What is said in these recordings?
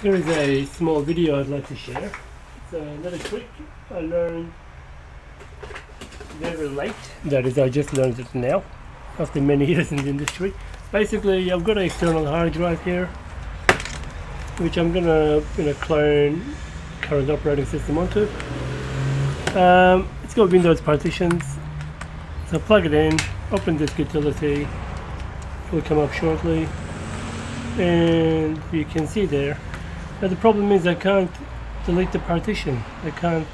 Here is a small video I'd like to share. It's another trick I learned very late. That is, I just learned it now, after many years in the industry. Basically, I've got an external hard drive here, which I'm gonna clone current operating system onto. It's got Windows partitions, so plug it in, open disk utility. It will come up shortly, and you can see there. Now the problem is I can't delete the partition. I can't,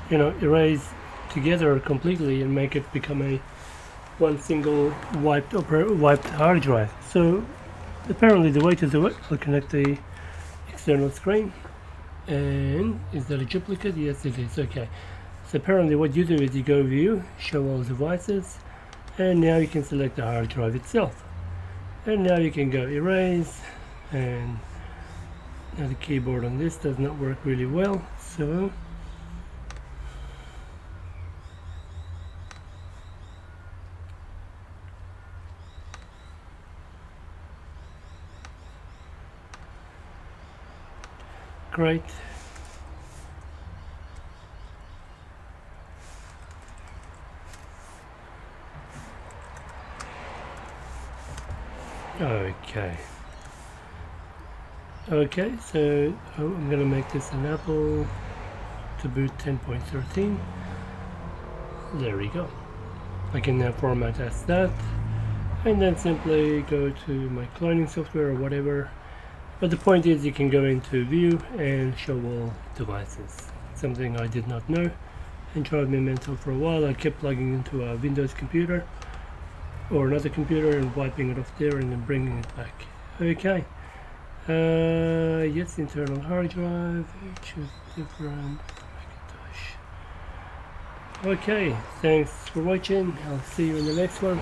erase together completely and make it become a one single wiped hard drive. So apparently the way to do it, I'll connect the external screen. And is that a duplicate? Yes, it is. Okay. So apparently what you do is you go view, show all devices, and now you can select the hard drive itself. And now you can go erase, and now the keyboard on this does not work really well, so great. Okay, so I'm going to make this an Apple to boot 10.13. There we go. I can now format as that, and then simply go to my cloning software or whatever. But the point is, you can go into view and show all devices. Something I did not know and drove me mental for a while. I kept plugging into a Windows computer or another computer and wiping it off there and then bringing it back. Okay. Yes, internal hard drive, choose different Macintosh. Okay, thanks for watching. I'll see you in the next one.